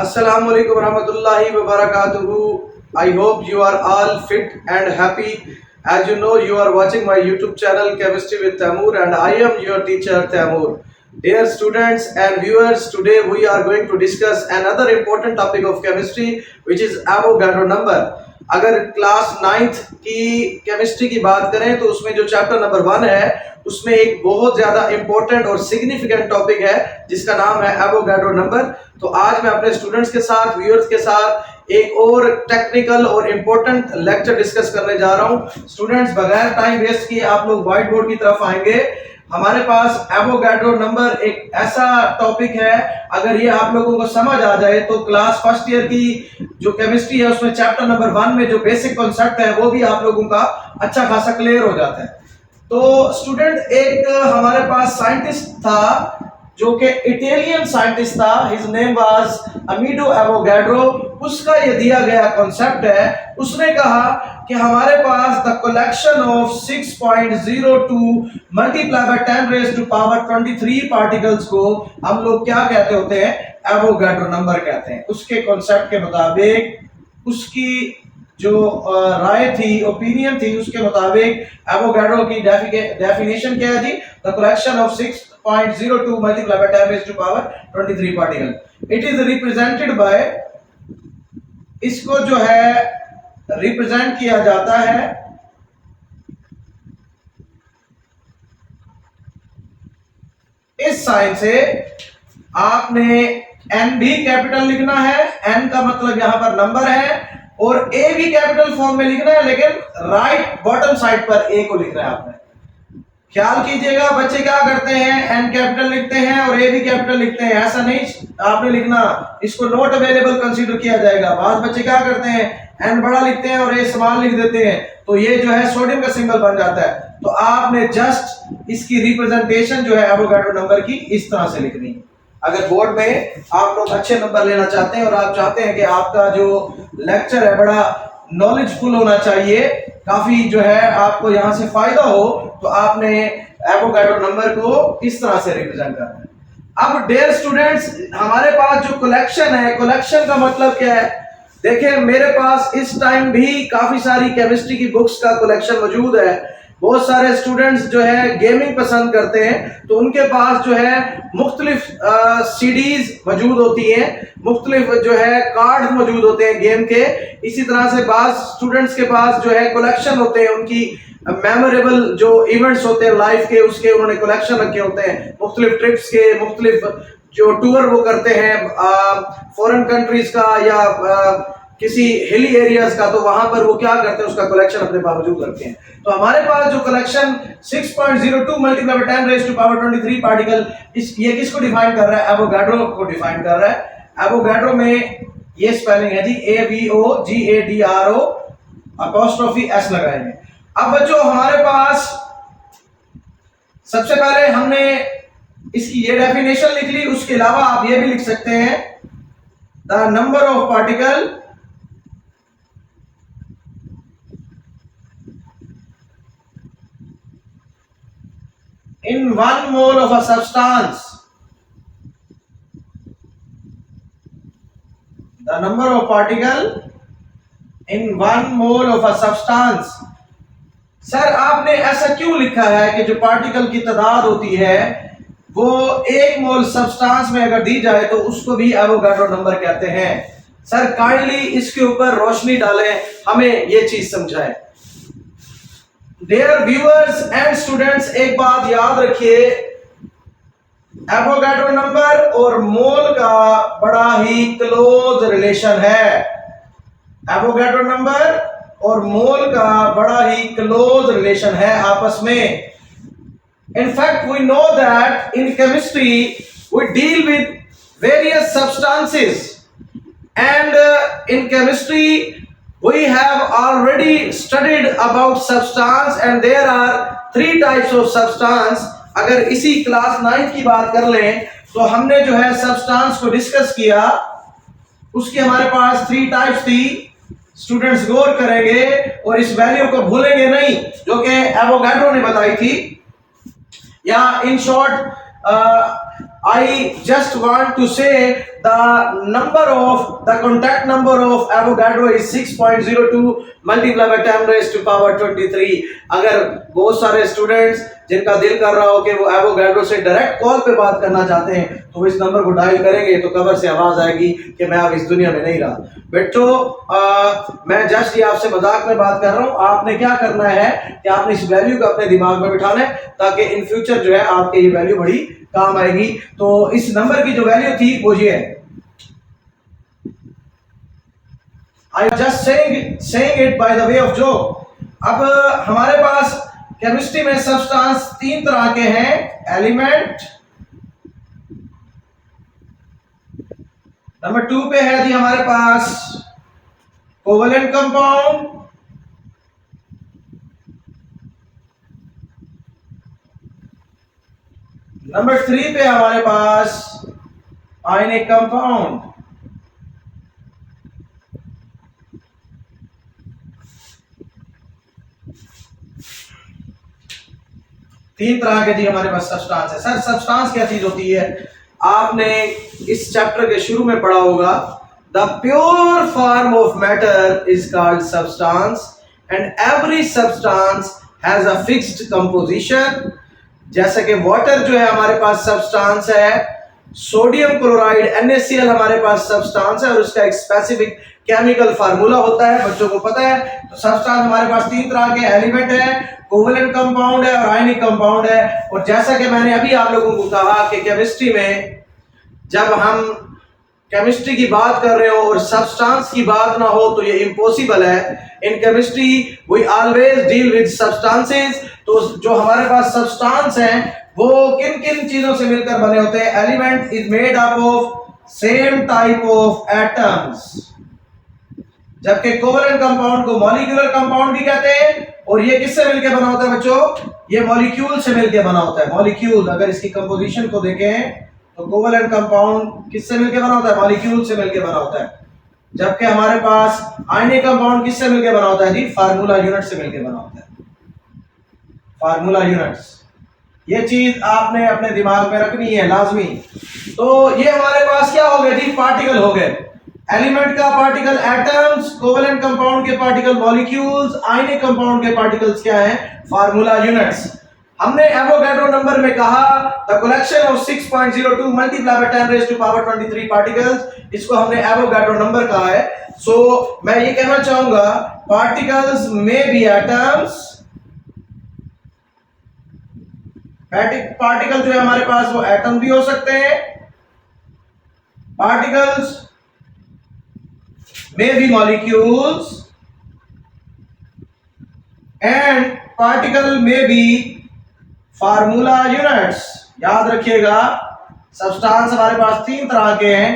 Assalamu alaikum warahmatullahi wabarakatuh. I hope you are all fit and happy. As you know, you are watching my YouTube channel Chemistry with Taimur, and I am your teacher Taimur. Dear students and viewers, today we are going to discuss another important topic of chemistry, which is Avogadro number. अगर class 9th की chemistry की बात करें तो उसमें जो chapter number 1 है उसमें एक बहुत ज्यादा इंपॉर्टेंट और सिग्निफिकेंट टॉपिक है जिसका नाम है एवोगाड्रो नंबर। तो आज मैं अपने स्टूडेंट्स के साथ, व्यूअर्स के साथ एक और टेक्निकल और इम्पोर्टेंट लेक्चर डिस्कस करने जा रहा हूं। स्टूडेंट्स, बगैर टाइम वेस्ट किए आप लोग व्हाइट बोर्ड की तरफ आएंगे। हमारे पास एवोगाड्रो नंबर एक ऐसा टॉपिक है, अगर ये आप लोगों को समझ आ जाए तो क्लास फर्स्ट ईयर की जो केमिस्ट्री है उसमें चैप्टर नंबर 1 में जो बेसिक कॉन्सेप्ट है वो भी आप लोगों का अच्छा खासा क्लियर हो जाता है। तो स्टूडेंट, एक हमारे पास साइंटिस्ट था जो कि इटालियन साइंटिस्ट था, हिज नेम वाज अमीडो एवोगाड्रो। उसका ये दिया गया कॉन्सेप्ट है, उसने कहा कि हमारे पास the collection of 6.02 multiply by 10 raise to power 23 particles को हम लोग क्या कहते होते हैं, एवोगाड्रो नंबर कहते हैं। उसके कॉन्सेप्ट के मुताबिक, उसकी जो राय थी, ओपिनियन थी, उसके मुताबिक एवोगाड्रो की डेफिनेशन क्या है जी? The collection of 6.02 multiply by 10 raise to power 23 particle. It is represented by, इसको जो है रिप्रेजेंट किया जाता है इस साइन से। आपने एन भी कैपिटल लिखना है, एन का मतलब यहां पर नंबर है, और ए भी कैपिटल फॉर्म में लिखना है, लेकिन राइट बॉटम साइड पर ए को लिखना है आपने। ख्याल कीजिएगा, बच्चे क्या करते हैं, एन कैपिटल लिखते हैं और ए भी कैपिटल लिखते हैं, ऐसा नहीं आपने लिखना, इसको नॉट अवेलेबल कंसीडर किया जाएगा। बाद बच्चे क्या करते हैं, एन बड़ा लिखते हैं और ए स्मॉल लिख देते हैं, तो ये जो है सोडियम का सिंबल बन जाता है। तो आपने जस्ट इसकी रिप्रेजेंटेशन जो है एवोगाड्रो नंबर की इस तरह से लिखनी है। अगर बोर्ड में आप लोग अच्छे नंबर लेना चाहते हैं और आप चाहते हैं कि आपका जो लेक्चर है बड़ा नॉलेजफुल होना चाहिए, काफी जो है आपको यहां से फायदा हो, तो आपने एवोगाड्रो नंबर को इस तरह से रिप्रेजेंट करना है। अब डियर स्टूडेंट्स, हमारे पास जो कलेक्शन है, कलेक्शन का मतलब क्या है? देखिए, मेरे पास इस टाइम भी काफी सारी केमिस्ट्री की बुक्स का कलेक्शन मौजूद है। बहुत सारे स्टूडेंट्स जो है गेमिंग पसंद करते हैं, तो उनके पास जो है मुख्तलिफ सीडीज मौजूद होती हैं, मुख्तलिफ जो है कार्ड मौजूद होते हैं गेम के। इसी तरह से बाज स्टूडेंट्स के पास जो है कलेक्शन होते हैं, उनकी मेमोरेबल जो इवेंट्स होते हैं लाइफ के, उसके उन्होंने कलेक्शन रखे होते हैं, मुख्तलिफ ट्रिप्स के, मुख्तलिफ जो टूर वो करते हैं फॉरेन कंट्रीज का या किसी हिली एरियाज का, तो वहां पर वो क्या करते हैं, उसका कलेक्शन अपने पास मौजूद रखते हैं। तो हमारे पास जो collection 6.02 multiply by 10 raise to power 23 particle, ये किसको डिफाइन कर रहा है? एवोगाड्रो को डिफाइन कर रहा है। एवोगाड्रो में ये स्पेलिंग है जी, AVOGADRO अपॉस्ट्रोफी S लगाएंगे। अब बच्चों, हमारे पास सबसे पहले हमने इसकी ये डेफिनेशन लिख ली, उसके अलावा आप ये भी लिख सकते हैं, the number of particle in 1 mole of a substance, the number of particle in 1 mole of a substance। Sir, आपने ऐसा क्यों लिखा है कि जो पार्टिकल की तादाद होती है वो 1 मोल सब्सटेंस में अगर दी जाए तो उसको भी एवोगाड्रो नंबर कहते हैं? सर, काइंडली इसके ऊपर रोशनी डालें, हमें ये चीज समझाएं। डियर व्यूअर्स एंड स्टूडेंट्स, एक बात याद रखिए, एवोगाड्रो नंबर और मोल का बड़ा ही क्लोज रिलेशन है। एवोगाड्रो नंबर और मोल का बड़ा ही क्लोज रिलेशन है आपस में। In fact, we know that in chemistry we deal with various substances, and in chemistry we have already studied about substance, and there are 3 types of substance। अगर इसी class 9 की बात कर लें तो हमने जो है सब्सटेंस को डिस्कस किया, उसकी हमारे पास 3 टाइप्स थी। स्टूडेंट्स गौर करेंगे और इस वैल्यू को भूलेंगे नहीं जो कि एवोगाड्रो ने बताई थी, या in short I just want to say the contact number of Avogadro is 6.02 multiplied by 10 raised to power 23. अगर बहुत सारे स्टूडेंट्स जिनका दिल कर रहा हो कि वो एवोगैड्रो से डायरेक्ट कॉल पे बात करना चाहते हैं तो वो इस नंबर को डायल करेंगे तो कवर से आवाज आएगी कि मैं अब इस दुनिया में नहीं रहा। बेटो मैं जस्ट ये आपसे मजाक में बात कर रहा हूँ। आपने क्या करना है कि आपने इस वैल्यू को अपने दिमाग में बिठाना है ताकि इन फ्यूचर जो है आपके ये वैल्यू बड़ी काम आएगी। तो इस नंबर की जो वैल्यू थी वो ये है। I just saying it by the way of joke। अब हमारे पास केमिस्ट्री में सब्सटेंस तीन तरह के हैं, एलिमेंट। नंबर 2 पे है जी हमारे पास कोवेलेंट कंपाउंड, नंबर 3 पे हमारे पास आयनिक कंपाउंड। तीन तरह के जी हमारे पास सब्सटेंस है। सर सब्सटेंस क्या चीज होती है? आपने इस चैप्टर के शुरू में पढ़ा होगा, the pure form of matter is called substance and every substance has a fixed composition. जैसे कि वाटर जो है हमारे पास सब्सटेंस है, सोडियम क्लोराइड NaCl हमारे पास सब्सटेंस है और उसका एक स्पेसिफिक केमिकल फार्मूला होता है, बच्चों को पता है। तो सब्सटेंस हमारे पास तीन तरह के एलिमेंट है, कोवेलेंट कंपाउंड है और आयनिक कंपाउंड है। और जैसा कि मैंने अभी आप लोगों को कहा कि केमिस्ट्री में जब हम केमिस्ट्री की बात कर रहे हो और सब्सटेंस की बात ना हो तो ये इम्पॉसिबल है। In chemistry we always deal with substances. तो जो हमारे पास सब्सटेंस हैं वो किन किन चीजों से मिलकर बने होते हैं? Element is made up of same type of atoms, जबकि कोवेलेंट कंपाउंड को मॉलिक्यूलर कंपाउंड भी कहते हैं। और ये किससे मिलकर बना होता है बच्चों? ये मॉलिक्यूल से मिलकर बना होता है। मॉलिक्यूल, अगर इसकी कंपोजिशन को देखें तो कोवेलेंट कंपाउंड किससे मिलकर बना होता है? मॉलिक्यूल से मिलकर बना होता है। जबकि हमारे पास आयनिक कंपाउंड किससे मिलकर बना होता है जी? फार्मूला यूनिट से मिलकर बना होता है। फार्मूला यूनिट्स, ये चीज आपने अपने दिमाग में रखनी है लाजमी। तो ये हमारे पास क्या हो गए जी? पार्टिकल हो गए। एलिमेंट का पार्टिकल एटम्स, कोवेलेंट कंपाउंड के पार्टिकल मॉलिक्यूल्स, आयनिक कंपाउंड के पार्टिकल्स क्या हैं? Formula units. हमने एवोगैड्रो नंबर में कहा the collection of 6.02 multiply by 10 raise to power 23 particles, इसको हमने एवोगैड्रो नंबर कहा है। सो मैं ये कहना चाहूंगा पार्टिकल्स में बी एटम्स, पार्टिकल जो है हमारे पास वो एटम भी हो सकते हैं, पार्टिकल्स में बी मॉलिक्यूल्स एंड पार्टिकल में बी फार्मूला यूनिट्स। याद रखिएगा सब्सटेंस हमारे पास तीन तरह के हैं,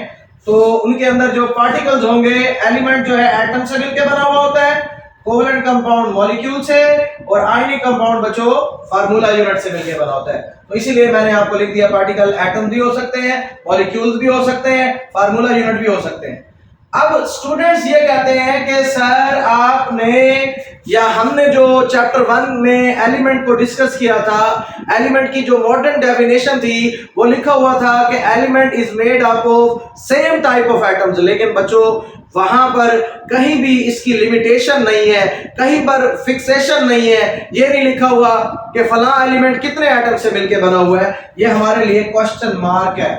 तो उनके अंदर जो पार्टिकल्स होंगे, एलिमेंट जो है एटम से मिलकर बना हुआ होता है, कोवेलेंट कंपाउंड मॉलिक्यूल से और आयनिक कंपाउंड बच्चों फार्मूला यूनिट से मिलकर बना होता है। तो इसीलिए मैंने आपको लिख दिया पार्टिकल एटम भी हो सकते हैं, मॉलिक्यूल्स भी हो सकते हैं, फार्मूला यूनिट भी हो सकते हैं। अब स्टूडेंट्स ये कहते हैं कि सर आपने या हमने जो चैप्टर 1 में एलिमेंट को डिस्कस किया था, एलिमेंट की जो मॉडर्न डेफिनेशन थी वो लिखा हुआ था कि element is made up of same type of atoms. लेकिन बच्चों वहां पर कहीं भी इसकी लिमिटेशन नहीं है, कहीं पर फिक्सेशन नहीं है। ये नहीं लिखा हुआ कि फला एलिमेंट कितने एटम से मिलकर बना हुआ है। ये हमारे लिए क्वेश्चन मार्क है।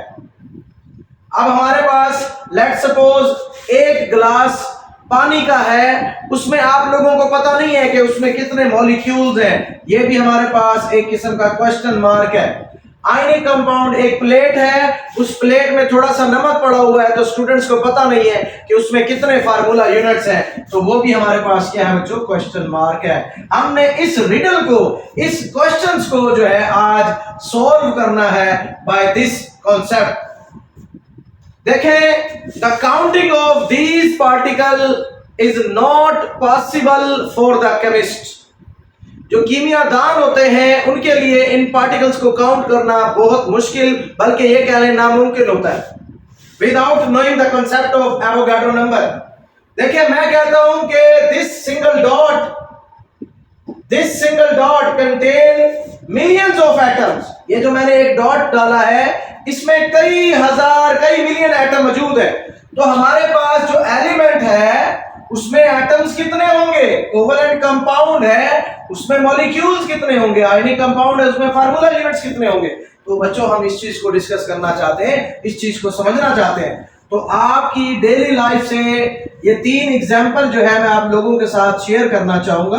अब हमारे पास लेट्स सपोज एक गिलास पानी का है, उसमें आप लोगों को पता नहीं है कि उसमें कितने मॉलिक्यूल्स हैं। ये भी हमारे पास एक किस्म का क्वेश्चन मार्क है। आयनिक कंपाउंड एक प्लेट है, उस प्लेट में थोड़ा सा नमक पड़ा हुआ है, तो स्टूडेंट्स को पता नहीं है कि उसमें कितने फार्मूला यूनिट्स हैं, तो वो भी हमारे पास क्या है बच्चों? क्वेश्चन मार्क है। हमने इस रिडल को, इस क्वेश्चंस को जो है आज सॉल्व करना है बाय दिस कॉन्सेप्ट। देखें, the counting of these particle is not possible for the chemist. जो कीमियादान होते हैं उनके लिए इन पार्टिकल्स को काउंट करना बहुत मुश्किल, बल्कि ये कह लें नामुमकिन होता है without knowing the concept of Avogadro number. देखिए मैं कहता हूं कि this single dot contain millions of atoms. ये जो मैंने एक डॉट डाला है इसमें कई हजार कई मिलियन एटम मौजूद है। तो हमारे पास जो एलिमेंट है उसमें एटम्स कितने होंगे, कोवेलेंट कंपाउंड है उसमें मॉलिक्यूल्स कितने होंगे, आयनिक कंपाउंड है उसमें फार्मूला यूनिट्स कितने होंगे। तो बच्चों हम इस चीज को डिस्कस करना चाहते हैं, इस चीज को समझना चाहते हैं। तो आपकी डेली लाइफ से ये 3 एग्जाम्पल जो है मैं आप लोगों के साथ शेयर करना चाहूंगा।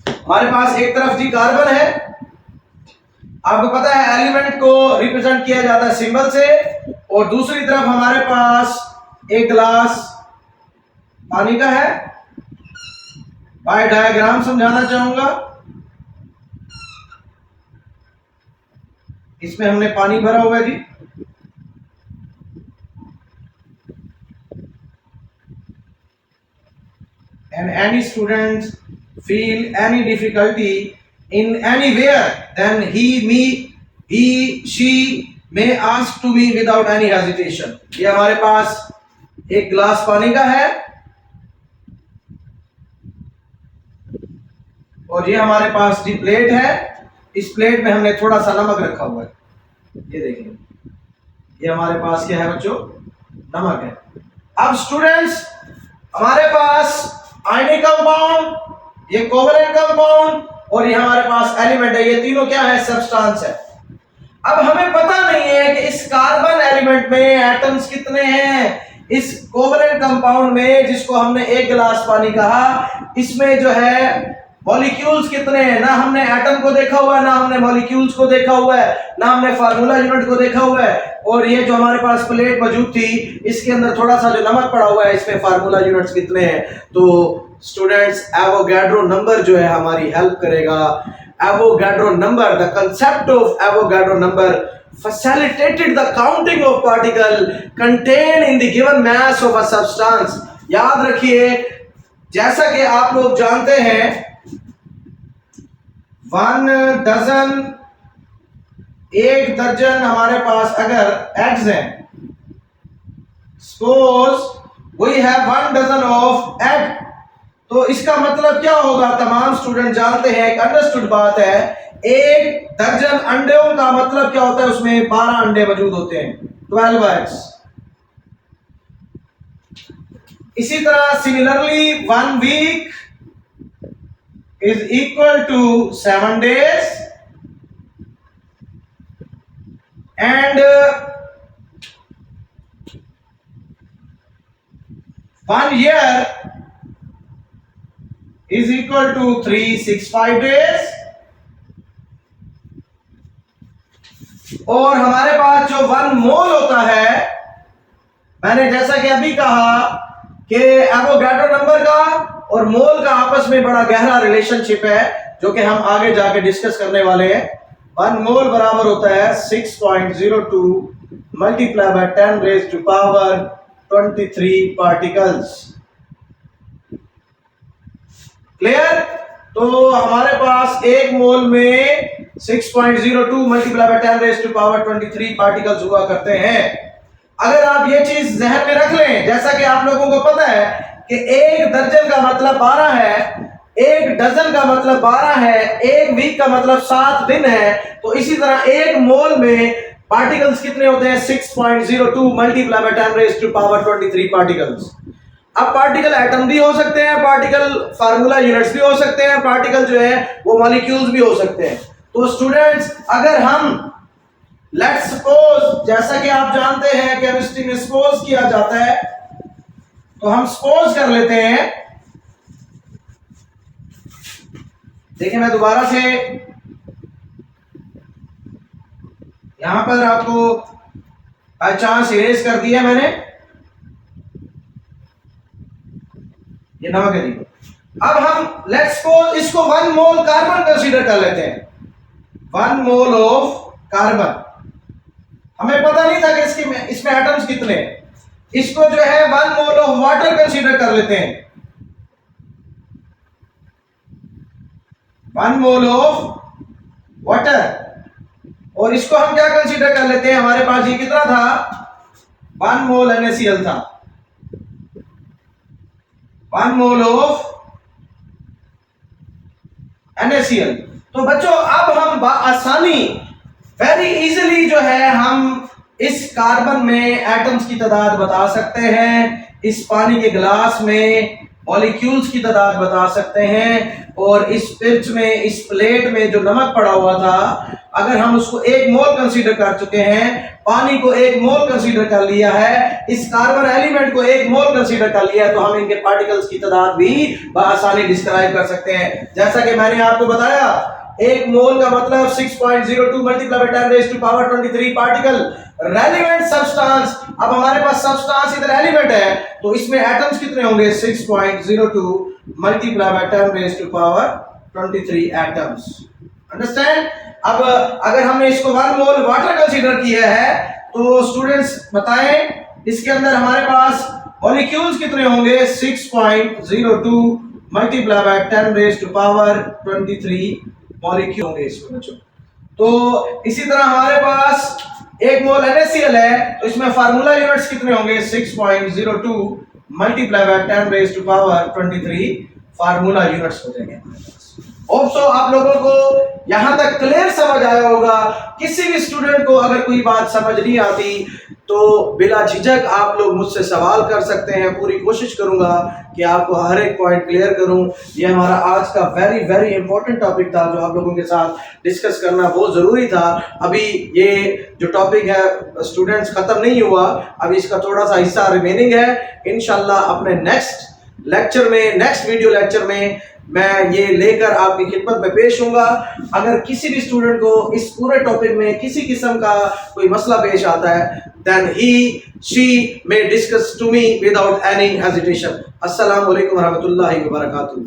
हमारे पास एक तरफ जी कार्बन है, आपको पता है एलिमेंट को रिप्रेजेंट किया जाता है सिंबल से, और दूसरी तरफ हमारे पास एक गिलास पानी का है। बाय डायग्राम समझाना चाहूंगा। इसमें हमने पानी भरा हुआ है जी, and any student feel any difficulty in anywhere, then he she may ask to me without any hesitation। ये हमारे पास एक गिलास पानी का है और ये हमारे पास जी प्लेट है। इस प्लेट में हमने थोड़ा सा नमक रखा हुआ है, ये देखिए, ये हमारे पास क्या है बच्चों, नमक है। अब स्टूडेंट्स हमारे पास आयनिक कंपाउंड, ये कोवेलेंट कंपाउंड, और ये हमारे पास एलिमेंट है, ये तीनों क्या है, सब्सटेंस है। अब हमें पता नहीं है कि इस कार्बन एलिमेंट में एटम्स कितने हैं, इस कोवेलेंट कंपाउंड में जिसको हमने एक गिलास पानी कहा, इसमें जो है मॉलिक्यूल्स कितने हैं। ना हमने एटम को देखा हुआ है, ना हमने मॉलिक्यूल्स को देखा हुआ है, ना हमने फार्मूला यूनिट को देखा हुआ है। और ये जो हमारे पास प्लेट मौजूद थी इसके अंदर थोड़ा सा जो नमक पड़ा हुआ है, इसमें फार्मूला यूनिट्स कितने हैं। तो स्टूडेंट्स एवोगाड्रो नंबर जो है हमारी हेल्प करेगा। Avogadro number, the concept of Avogadro number facilitated the counting of particle contained in the given mass of a substance। याद रखिए, जैसा कि आप लोग जानते हैं 1 डजन, 1 दर्जन हमारे पास अगर एग्स हैं, suppose we have 1 dozen of egg, तो इसका मतलब क्या होगा, तमाम स्टूडेंट जानते हैं, एक अंडरस्टूड बात है, 1 दर्जन अंडों का मतलब क्या होता है, उसमें 12 अंडे मौजूद होते हैं, 12 एग्स। इसी तरह similarly 1 week is equal to 7 days and 1 year is equal to 365 days। और हमारे पास जो 1 मोल होता है, मैंने जैसा कि अभी कहा कि एवोगाड्रो नंबर का और मोल का आपस में बड़ा गहरा रिलेशनशिप है, जो कि हम आगे जाके डिस्कस करने वाले हैं। 1 मोल बराबर होता है 6.02 multiply by 10 raise to power 23 particles. Clear? तो हमारे पास 1 मोल में 6.02 multiply by 10 raise to power 23 particles हुआ करते हैं। अगर आप ये चीज जहन में रख लें, जैसा कि आप लोगों को पता है कि 1 दर्जन का मतलब 12 है, 1 डजन का मतलब 12 है, 1 वीक का मतलब 7 दिन है, तो इसी तरह 1 मोल में पार्टिकल्स कितने होते हैं, 6.02 multiply by 10 raise to power 23 particles. अब पार्टिकल एटम भी हो सकते हैं, पार्टिकल फार्मूला यूनिट्स भी हो सकते हैं, पार्टिकल जो है वो मॉलिक्यूल्स भी हो सकते हैं। तो स्टूडेंट्स अगर हम लेट्स सपोज, जैसा कि आप जानते हैं केमिस्ट्री में सपोज किया जाता है, तो हम सपोज कर लेते हैं। देखिए मैं दोबारा से यहां पर आपको बाय चांस इरेज कर दिया मैंने, ये नमक है जी। अब हम लेट्स सपोज इसको 1 मोल कार्बन कंसीडर कर लेते हैं, 1 मोल ऑफ कार्बन। हमें पता नहीं था कि इसमें एटम्स कितने हैं। इसको जो है 1 मोल ऑफ वाटर कंसीडर कर लेते हैं, 1 मोल ऑफ वाटर, और इसको हम क्या कंसीडर कर लेते हैं, हमारे पास ये कितना था, 1 मोल NaCl था, 1 मोल ऑफ NaCl। तो बच्चों अब हम आसानी वेरी इजीली जो है हम इस कार्बन में एटम्स की तादाद बता सकते हैं, इस पानी के गिलास में मॉलिक्यूल्स की तादाद बता सकते हैं, और इस पिर्च में, इस प्लेट में जो नमक पड़ा हुआ था, अगर हम उसको 1 मोल कंसीडर कर चुके हैं, पानी को 1 मोल कंसीडर कर लिया है, इस कार्बन एलिमेंट को 1 मोल कंसीडर कर लिया है, तो हम इनके पार्टिकल्स की तादाद भी आसानी डिस्क्राइब कर सकते हैं। जैसा कि मैंने आपको बताया, 1 मोल का मतलब 6.02 multiply by 10 raise to power 23 particle. Relevant substance, अब हमारे पास सब्सटेंस इधर एलिमेंट है, तो इसमें एटम्स कितने होंगे? 6.02 multiply by 10 raise to power 23 atoms. Understand? अब अगर हमने इसको 1 मोल वाटर कंसीडर किया है, तो स्टूडेंट्स बताएं इसके अंदर हमारे पास मॉलिक्यूल्स कितने होंगे? 6.02 multiply by 10 raise to power 23 molecule होंगे इसमें बच्चों। तो इसी तरह हमारे पास 1 मोल NaCl है, तो इसमें फार्मूला यूनिट्स कितने होंगे? 6.02 multiply by 10 raise to power 23 formula units हो जाएंगे। होप सो आप लोगों को यहां तक क्लियर समझ आया होगा। किसी भी स्टूडेंट को अगर कोई बात समझ नहीं आती तो बिला झिझक आप लोग मुझसे सवाल कर सकते हैं। पूरी कोशिश करूंगा कि आपको हर एक पॉइंट क्लियर करूं। ये हमारा आज का वेरी वेरी इंपॉर्टेंट टॉपिक था जो आप लोगों के साथ डिस्कस करना बहुत ज़रूरी था। अभी ये जो टॉपिक है स्टूडेंट्स ख़त्म नहीं हुआ, अभी इसका थोड़ा सा हिस्सा रिमेनिंग है। इंशाल्लाह अपने नेक्स्ट लेक्चर में, नेक्स्ट वीडियो लेक्चर में मैं ये लेकर आपकी खिदमत में पेश होऊंगा। अगर किसी भी स्टूडेंट को इस पूरे टॉपिक में किसी किस्म का कोई मसला पेश आता है, then he she may discuss to me without any hesitation. अस्सलाम वालेकुम रहमतुल्लाहि व बरकातुहू।